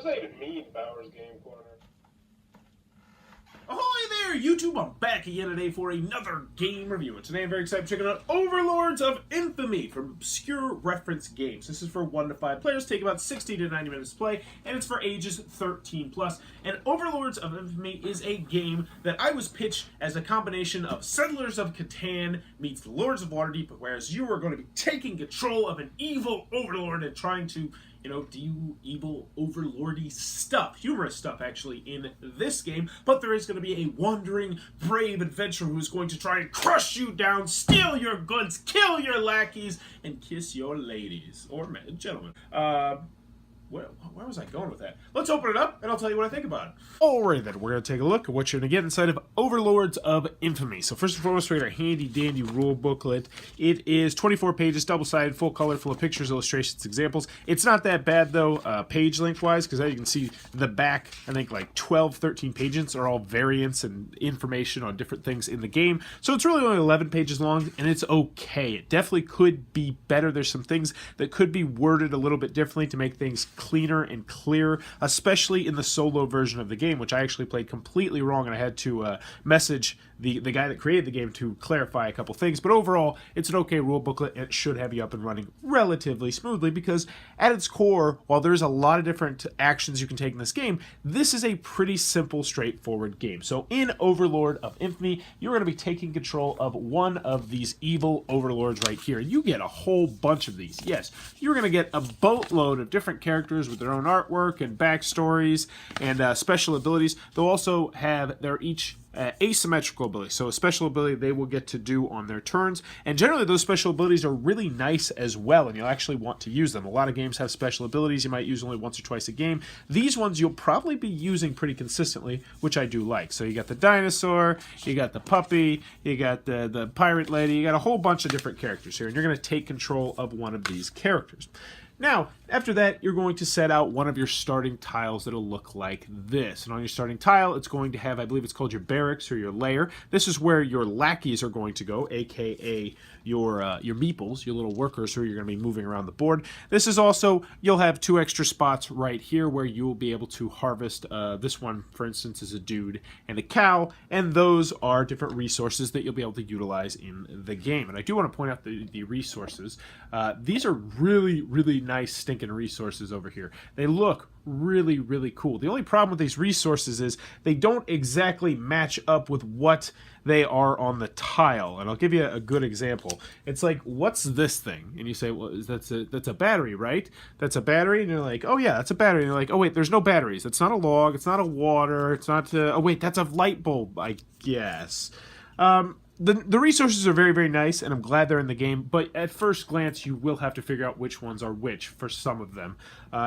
What does that even mean, Bowers Game Corner? Ahoy there, YouTube! I'm back again today for another game review. And today I'm very excited to check out Overlords of Infamy from Obscure Reference Games. This is for 1 to 5 players, take about 60 to 90 minutes to play, and it's for ages 13 plus. And Overlords of Infamy is a game that I was pitched as a combination of Settlers of Catan meets the Lords of Waterdeep, whereas you are going to be taking control of an evil overlord and trying to do evil overlordy stuff, humorous stuff actually, in this game, but there is going to be a wandering, brave adventurer who's going to try and crush you down, steal your goods, kill your lackeys, and kiss your ladies, or gentlemen. Where was I going with that? Let's open it up, and I'll tell you what I think about it. Alright then, we're going to take a look at what you're going to get inside of Overlords of Infamy. So first and foremost, we got our handy-dandy rule booklet. It is 24 pages, double-sided, full color, full of pictures, illustrations, examples. It's not that bad, though, page length-wise, because as you can see, the back, I think like 12, 13 pages are all variants and information on different things in the game. So it's really only 11 pages long, and it's okay. It definitely could be better. There's some things that could be worded a little bit differently to make things cleaner and clearer, especially in the solo version of the game, which I actually played completely wrong, and I had to message the guy that created the game to clarify a couple things. But overall, it's an okay rule booklet, and it should have you up and running relatively smoothly, because at its core, while there's a lot of different actions you can take in this game, this is a pretty simple, straightforward game. So in Overlord of Infamy, you're going to be taking control of one of these evil overlords right here. You get a whole bunch of these. Yes, you're going to get a boatload of different characters with their own artwork and backstories and special abilities. They'll also have, they're each asymmetrical abilities, so a special ability they will get to do on their turns, and generally those special abilities are really nice as well, and you'll actually want to use them. A lot of games have special abilities you might use only once or twice a game. These ones you'll probably be using pretty consistently, which I do like. So you got the dinosaur, you got the puppy, you got the pirate lady, you got a whole bunch of different characters here, and you're going to take control of one of these characters. Now, after that, you're going to set out one of your starting tiles that'll look like this. And on your starting tile, it's going to have, I believe it's called your barracks or your lair. This is where your lackeys are going to go, aka your meeples, your little workers who you're going to be moving around the board. This is also, you'll have 2 extra spots right here where you will be able to harvest. This one, for instance, is a dude and a cow, and those are different resources that you'll be able to utilize in the game. And I do want to point out the resources. These are really, really nice stinking resources over here. They look really, really cool. The only problem with these resources is they don't exactly match up with what they are on the tile. And I'll give you a good example. It's like, what's this thing? And you say, well, that's a battery, right? That's a battery? And you're like, oh yeah, that's a battery. And you're like, oh wait, there's no batteries. It's not a log. It's not a water. It's not oh wait, that's a light bulb, I guess. The resources are very, very nice, and I'm glad they're in the game, but at first glance, you will have to figure out which ones are which for some of them.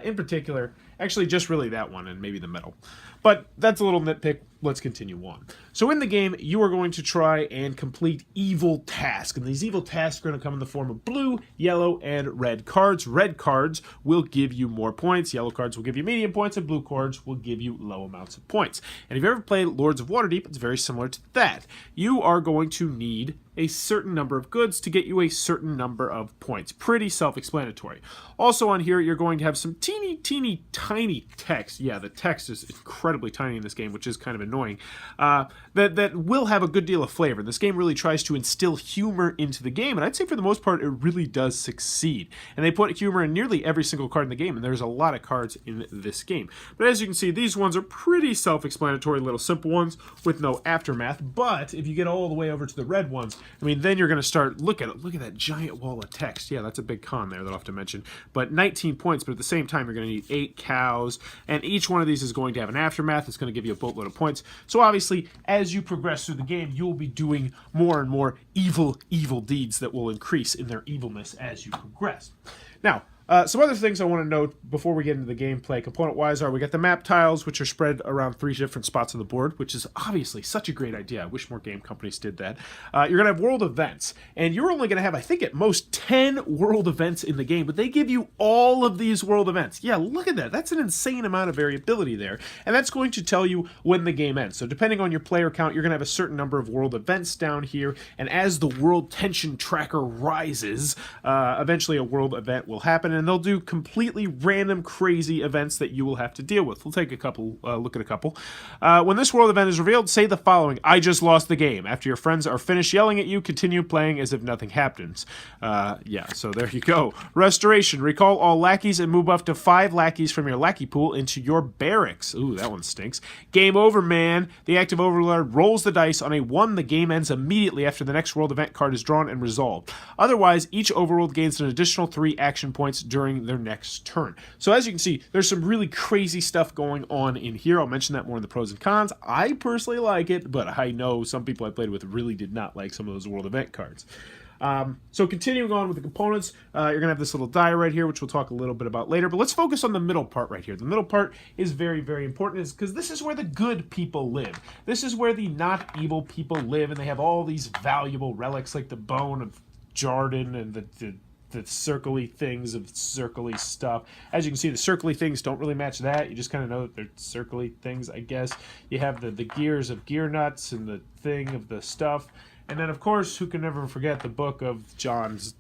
In particular, actually just really that one and maybe the metal. But that's a little nitpick. Let's continue on. So in the game, you are going to try and complete evil tasks, and these evil tasks are going to come in the form of blue, yellow, and red cards. Red cards will give you more points, yellow cards will give you medium points, and blue cards will give you low amounts of points. And if you've ever played Lords of Waterdeep, it's very similar to that. You are going to need a certain number of goods to get you a certain number of points. Pretty self-explanatory. Also on here, you're going to have some teeny, teeny, tiny text. Yeah, the text is incredibly tiny in this game, which is kind of annoying. That will have a good deal of flavor. This game really tries to instill humor into the game, and I'd say for the most part, it really does succeed. And they put humor in nearly every single card in the game, and there's a lot of cards in this game. But as you can see, these ones are pretty self-explanatory, little simple ones with no aftermath. But if you get all the way over to the red ones, I mean, then you're going to start, look at that giant wall of text. Yeah, that's a big con there that I'll have to mention. But 19 points, but at the same time, you're going to need 8 cows, and each one of these is going to have an aftermath. It's going to give you a boatload of points. So obviously, as you progress through the game, you will be doing more and more evil deeds that will increase in their evilness as you progress. Now, some other things I want to note before we get into the gameplay component-wise are we got the map tiles, which are spread around 3 different spots on the board, which is obviously such a great idea. I wish more game companies did that. You're going to have world events, and you're only going to have, I think, at most 10 world events in the game, but they give you all of these world events. Yeah, look at that. That's an insane amount of variability there, and that's going to tell you when the game ends. So depending on your player count, you're going to have a certain number of world events down here, and as the world tension tracker rises, eventually a world event will happen. and they'll do completely random, crazy events that you will have to deal with. We'll take a couple, look at a couple. When this world event is revealed, say the following: I just lost the game. After your friends are finished yelling at you, continue playing as if nothing happens. Yeah, so there you go. Restoration. Recall all lackeys and move up to 5 lackeys from your lackey pool into your barracks. Ooh, that one stinks. Game over, man. The active overlord rolls the dice. On a 1, the game ends immediately after the next world event card is drawn and resolved. Otherwise, each overworld gains an additional 3 action points during their next turn. So as you can see, there's some really crazy stuff going on in here. I'll mention that more in the pros and cons. I personally like it, but I know some people I played with really did not like some of those world event cards. So continuing on with the components, you're going to have this little die right here, which we'll talk a little bit about later. But let's focus on the middle part right here. The middle part is very, very important because this is where the good people live. This is where the not evil people live, and they have all these valuable relics like the bone of Jarden and the circly things of circly stuff. As you can see, the circly things don't really match that. You just kind of know that they're circly things, I guess. You have the gears of gear nuts and the thing of the stuff. And then, of course, who can never forget the book of John's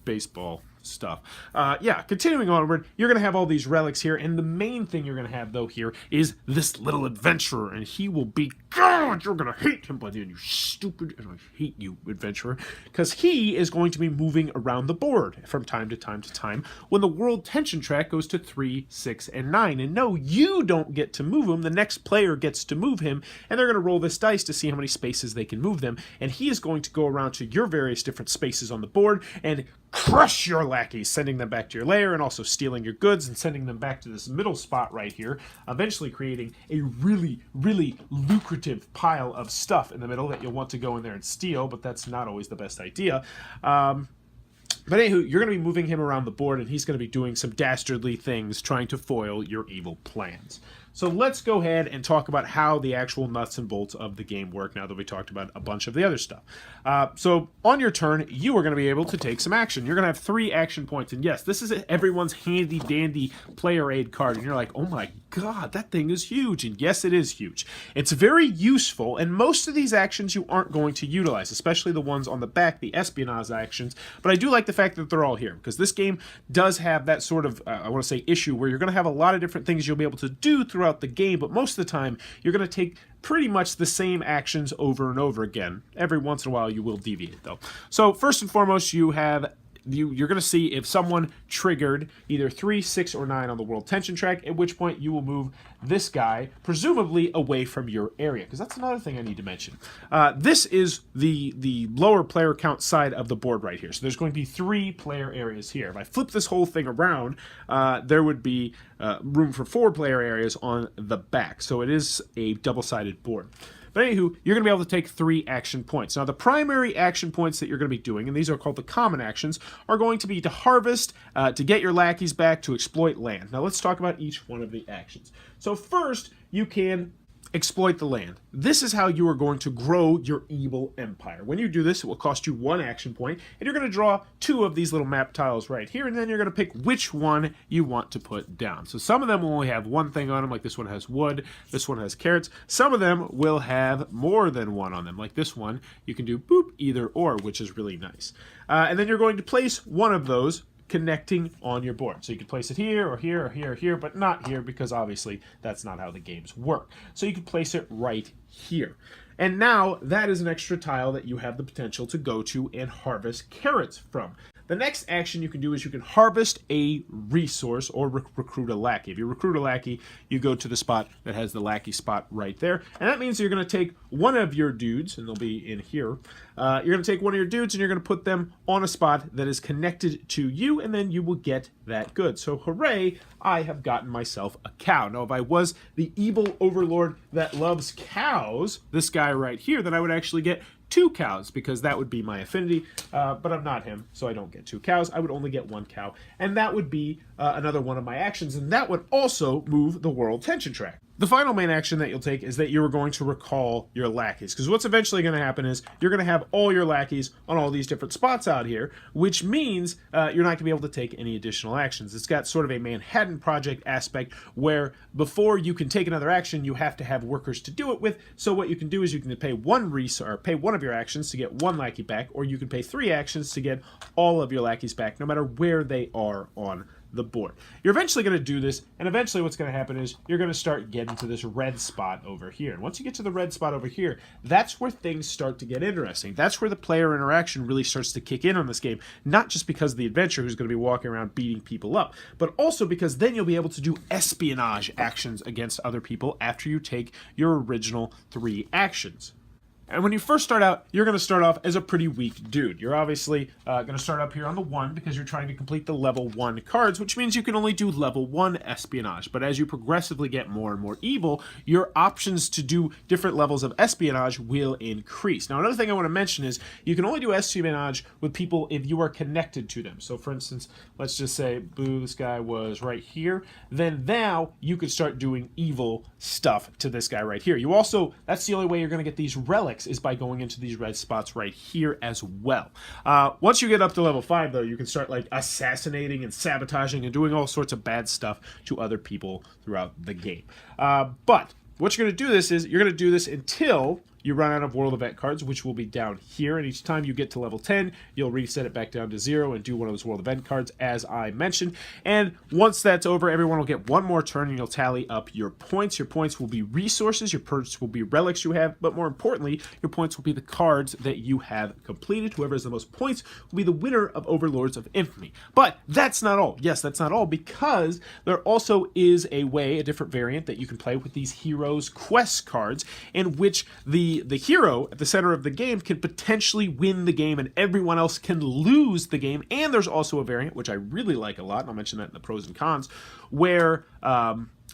baseball stuff. Yeah, continuing onward, you're going to have all these relics here, and the main thing you're going to have, though, here is this little adventurer, and he will be, God, you're going to hate him by the end, you stupid, and I hate you, adventurer, because he is going to be moving around the board from time to time to time when the world tension track goes to 3, 6, and 9, and no, you don't get to move him, the next player gets to move him, and they're going to roll this dice to see how many spaces they can move them, and he is going to go around to your various different spaces on the board and crush your lackeys, sending them back to your lair and also stealing your goods and sending them back to this middle spot right here, eventually creating a really, really lucrative pile of stuff in the middle that you'll want to go in there and steal, but that's not always the best idea. But anywho, you're going to be moving him around the board, and he's going to be doing some dastardly things trying to foil your evil plans. So let's go ahead and talk about how the actual nuts and bolts of the game work now that we talked about a bunch of the other stuff. So on your turn, you are going to be able to take some action. You're going to have 3 action points. And yes, this is everyone's handy-dandy player aid card. And you're like, oh my god, that thing is huge. And yes, it is huge. It's very useful, and most of these actions you aren't going to utilize, especially the ones on the back, the espionage actions. But I do like the fact that they're all here, because this game does have that sort of, I want to say, issue where you're going to have a lot of different things you'll be able to do throughout the game, but most of the time you're going to take pretty much the same actions over and over again. Every once in a while you will deviate, though. So first and foremost, you're going to see if someone triggered either 3, 6, or 9 on the world tension track, at which point you will move this guy, presumably away from your area, because that's another thing I need to mention. This is the lower player count side of the board right here. So there's going to be 3 player areas here. If I flip this whole thing around, there would be room for 4 player areas on the back. So it is a double-sided board. But anywho, you're going to be able to take 3 action points. Now, the primary action points that you're going to be doing, and these are called the common actions, are going to be to harvest, to get your lackeys back, to exploit land. Now, let's talk about each one of the actions. So first, you can exploit the land. This is how you are going to grow your evil empire. When you do this, it will cost you 1 action point, and you're going to draw 2 of these little map tiles right here, and then you're going to pick which one you want to put down. So some of them will only have 1 thing on them, like this one has wood, this one has carrots. Some of them will have more than 1 on them, like this one. You can do boop, either or, which is really nice. And then you're going to place one of those connecting on your board. So you can place it here or here or here or here, but not here because obviously that's not how the games work. So you can place it right here. And now that is an extra tile that you have the potential to go to and harvest carrots from. The next action you can do is you can harvest a resource or recruit a lackey. If you recruit a lackey, you go to the spot that has the lackey spot right there. And that means you're going to take one of your dudes, and they'll be in here. You're going to take one of your dudes and you're going to put them on a spot that is connected to you, and then you will get that good. So hooray, I have gotten myself a cow. Now, if I was the evil overlord that loves cows, this guy right here, then I would actually get 2 cows, because that would be my affinity, but I'm not him, so I don't get 2 cows. I would only get 1 cow, and that would be another one of my actions, and that would also move the world tension track. The final main action that you'll take is that you're going to recall your lackeys, because what's eventually going to happen is you're going to have all your lackeys on all these different spots out here, which means you're not going to be able to take any additional actions. It's got sort of a Manhattan Project aspect where before you can take another action, you have to have workers to do it with. So what you can do is you can pay pay one of your actions to get one lackey back, or you can pay 3 actions to get all of your lackeys back, no matter where they are on the board. You're eventually going to do this, and eventually what's going to happen is you're going to start getting to this red spot over here. And once you get to the red spot over here, that's where things start to get interesting. That's where the player interaction really starts to kick in on this game, not just because of the adventurer who's going to be walking around beating people up, but also because then you'll be able to do espionage actions against other people after you take your original 3 actions. And when you first start out, you're going to start off as a pretty weak dude. You're obviously going to start up here on the 1 because you're trying to complete the level 1 cards, which means you can only do level 1 espionage. But as you progressively get more and more evil, your options to do different levels of espionage will increase. Now, another thing I want to mention is you can only do espionage with people if you are connected to them. So, for instance, let's just say, boo, this guy was right here. Then now you could start doing evil stuff to this guy right here. You also, that's the only way you're going to get these relics is by going into these red spots right here as well. Once you get up to level 5, though, you can start like assassinating and sabotaging and doing all sorts of bad stuff to other people throughout the game. But what you're going to do this is you're going to do this until you run out of world event cards, which will be down here. And each time you get to level 10, you'll reset it back down to 0 and do one of those world event cards, as I mentioned. And once that's over, everyone will get one more turn and you'll tally up your points. Your points will be resources, your points will be relics you have, but more importantly, your points will be the cards that you have completed. Whoever has the most points will be the winner of Overlords of Infamy. But that's not all. Yes, that's not all, because there also is a way, a different variant that you can play with these Heroes Quest cards, in which the hero at the center of the game can potentially win the game and everyone else can lose the game. And there's also a variant, which I really like a lot, and I'll mention that in the pros and cons, where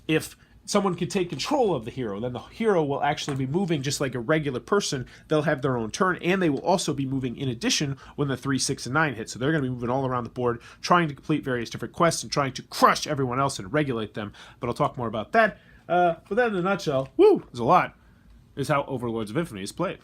if someone can take control of the hero, then the hero will actually be moving just like a regular person. They'll have their own turn, and they will also be moving in addition when the 3, 6, and 9 hit. So they're going to be moving all around the board, trying to complete various different quests and trying to crush everyone else and regulate them. But I'll talk more about that. But that in a nutshell, woo, there's a lot, is how Overlords of Infamy is played.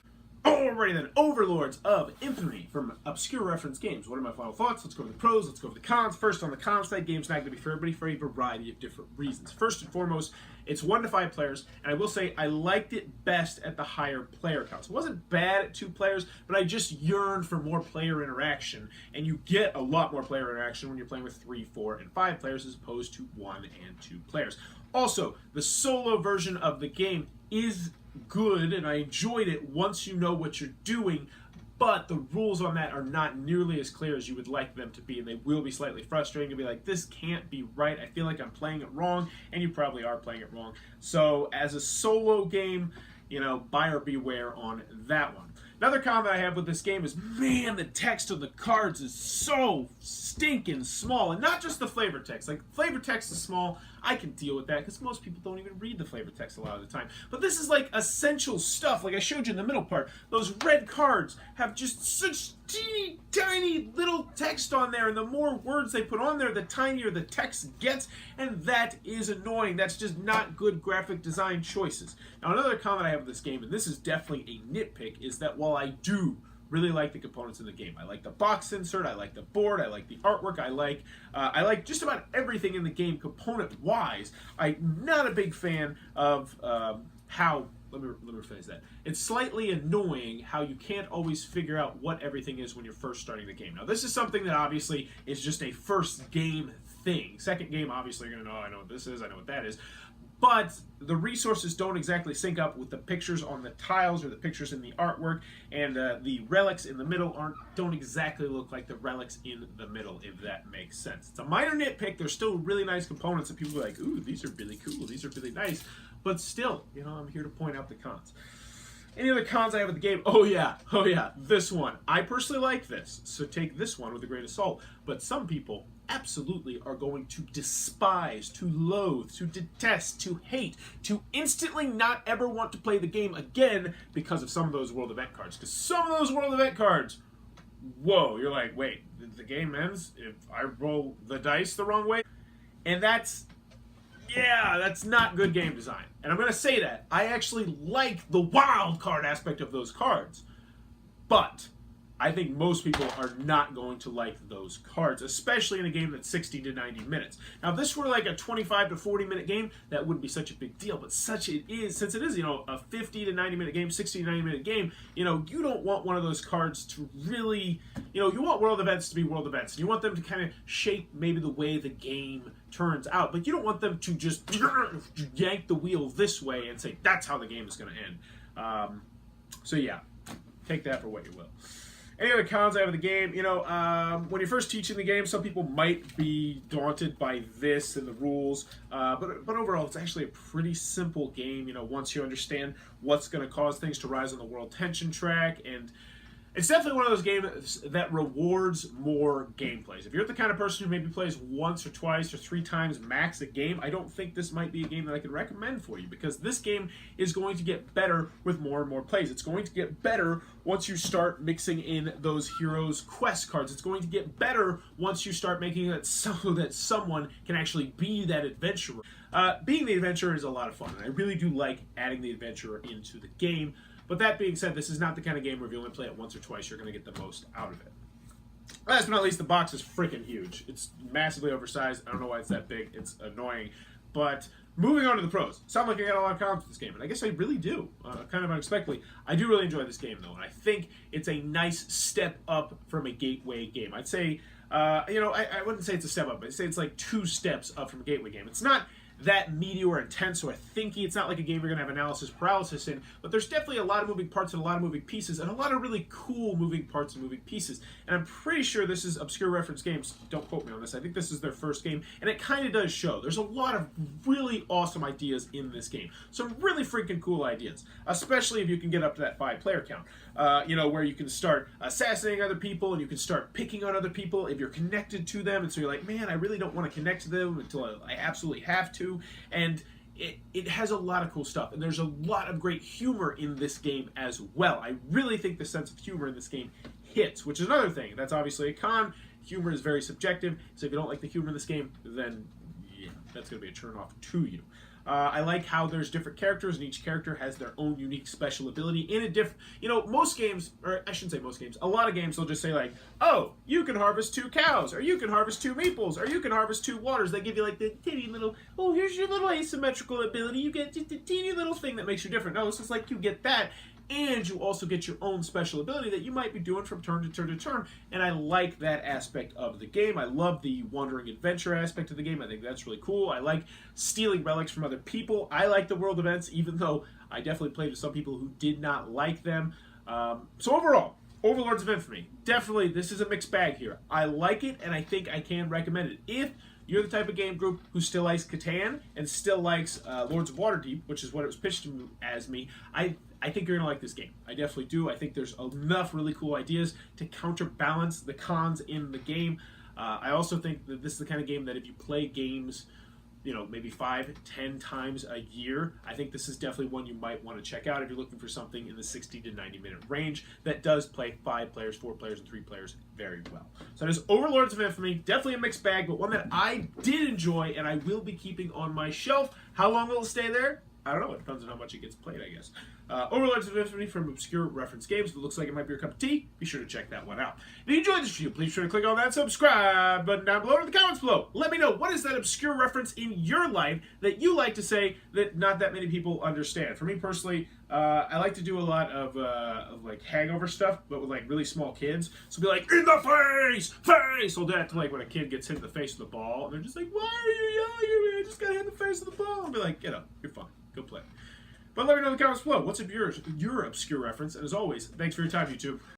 Alrighty then, Overlords of Infamy from Obscure Reference Games. What are my final thoughts? Let's go over the pros, let's go over the cons. First, on the cons side, game's not going to be for everybody for a variety of different reasons. First and foremost, it's 1 to 5 players, and I will say I liked it best at the higher player counts. It wasn't bad at 2 players, but I just yearned for more player interaction, and you get a lot more player interaction when you're playing with 3, 4, and 5 players as opposed to 1 and 2 players. Also, the solo version of the game is good, and I enjoyed it once you know what you're doing, but the rules on that are not nearly as clear as you would like them to be, and they will be slightly frustrating to be like, this can't be right, I feel like I'm playing it wrong, and you probably are playing it wrong. So as a solo game, you know, buyer beware on that one. Another con that I have with this game is, man, the text of the cards is so stinking small. And not just the flavor text. Like, flavor text is small. I can deal with that because most people don't even read the flavor text a lot of the time. But this is like essential stuff. Like I showed you in the middle part, those red cards have just such teeny tiny little text on there. And the more words they put on there, the tinier the text gets. And that is annoying. That's just not good graphic design choices. Now, another comment I have with this game, and this is definitely a nitpick, is that while I do really like the components in the game, I like the box insert, I like the board, I like the artwork, I like just about everything in the game component-wise. I'm not a big fan of how, let me rephrase that. It's slightly annoying how you can't always figure out what everything is when you're first starting the game. Now, this is something that obviously is just a first game thing. Second game, obviously, you're going to know, I know what this is, I know what that is. But the resources don't exactly sync up with the pictures on the tiles or the pictures in the artwork, and the relics in the middle don't exactly look like the relics in the middle, if that makes sense. It's a minor nitpick. There's still really nice components that people are like, ooh, these are really cool, these are really nice. But still, you know, I'm here to point out the cons. Any other cons I have with the game? Oh yeah, this one. I personally like this, so take this one with a grain of salt. But some people absolutely are going to despise, to loathe, to detest, to hate, to instantly not ever want to play the game again because of some of those world event cards. Because some of those world event cards, whoa, you're like, wait, the game ends if I roll the dice the wrong way? And that's not good game design. And I'm going to say that. I actually like the wild card aspect of those cards. But I think most people are not going to like those cards, especially in a game that's 60 to 90 minutes. Now, if this were like a 25 to 40 minute game, that wouldn't be such a big deal. But since it is, a 50 to 90 minute game, 60 to 90 minute game, you don't want one of those cards to really, you want world events to be world events. And you want them to kind of shape maybe the way the game turns out. But you don't want them to just yank the wheel this way and say, that's how the game is going to end. So yeah, take that for what you will. Any other cons I have of the game? When you're first teaching the game, some people might be daunted by this and the rules, but overall, it's actually a pretty simple game. Once you understand what's going to cause things to rise on the world tension track, and it's definitely one of those games that rewards more gameplays. If you're the kind of person who maybe plays once or twice or 3 times max a game, I don't think this might be a game that I could recommend for you, because this game is going to get better with more and more plays. It's going to get better once you start mixing in those heroes quest cards. It's going to get better once you start making it so that someone can actually be that adventurer. Being the adventurer is a lot of fun, and I really do like adding the adventurer into the game. But that being said, this is not the kind of game where if you only play it once or twice, you're going to get the most out of it. Last but not least, the box is freaking huge. It's massively oversized. I don't know why it's that big. It's annoying. But moving on to the pros. Sound like I got a lot of comments with this game, and I guess I really do. Kind of unexpectedly. I do really enjoy this game, though, and I think it's a nice step up from a gateway game. I'd say, I wouldn't say it's a step up, but I'd say it's like 2 steps up from a gateway game. It's not that meaty or intense or thinky. It's not like a game you're going to have analysis paralysis in, but there's definitely a lot of moving parts and a lot of moving pieces, and a lot of really cool moving parts and moving pieces. And I'm pretty sure this is Obscure Reference Games. Don't quote me on this. I think this is their first game, and it kind of does show. There's a lot of really awesome ideas in this game. Some really freaking cool ideas, especially if you can get up to that 5-player count. Where you can start assassinating other people, and you can start picking on other people if you're connected to them, and so you're like, man, I really don't want to connect to them until I absolutely have to. And it has a lot of cool stuff, and there's a lot of great humor in this game as well. I really think the sense of humor in this game hits, which is another thing. That's obviously a con. Humor is very subjective, so if you don't like the humor in this game, then yeah, that's going to be a turn-off to you. I like how there's different characters, and each character has their own unique special ability in a different... most games, or I shouldn't say most games, a lot of games they'll just say like, oh, you can harvest 2 cows, or you can harvest 2 meeples, or you can harvest 2 waters. They give you like the teeny little, oh, here's your little asymmetrical ability. You get just a teeny little thing that makes you different. No, it's just like you get that, and you also get your own special ability that you might be doing from turn to turn to turn, and I like that aspect of the game. I love the wandering adventure aspect of the game. I think that's really cool. I like stealing relics from other people. I like the world events, even though I definitely played with some people who did not like them. So overall, Overlords of Infamy, definitely, this is a mixed bag here. I like it, and I think I can recommend it. If you're the type of game group who still likes Catan and still likes Lords of Waterdeep, which is what it was pitched to as me, I think you're going to like this game. I definitely do. I think there's enough really cool ideas to counterbalance the cons in the game. I also think that this is the kind of game that if you play games, maybe 5-10 times a year, I think this is definitely one you might want to check out if you're looking for something in the 60 to 90 minute range that does play 5 players, 4 players, and 3 players very well. So that is Overlords of Infamy. Definitely a mixed bag, but one that I did enjoy and I will be keeping on my shelf. How long will it stay there? I don't know. It depends on how much it gets played, I guess. Overlords of Infamy from Obscure Reference Games. If it looks like it might be your cup of tea, be sure to check that one out. If you enjoyed this video, please be sure to click on that subscribe button down below or in the comments below. Let me know, what is that obscure reference in your life that you like to say that not that many people understand? For me personally, I like to do a lot of like hangover stuff, but with like really small kids. So be like, in the face! Face! I'll do that to like when a kid gets hit in the face with a ball, and they're just like, why are you yelling at me? I just got hit in the face with the ball. I'll be like, get up, you're fine, go play. But let me know in the comments below, what's your obscure reference? And as always, thanks for your time, YouTube.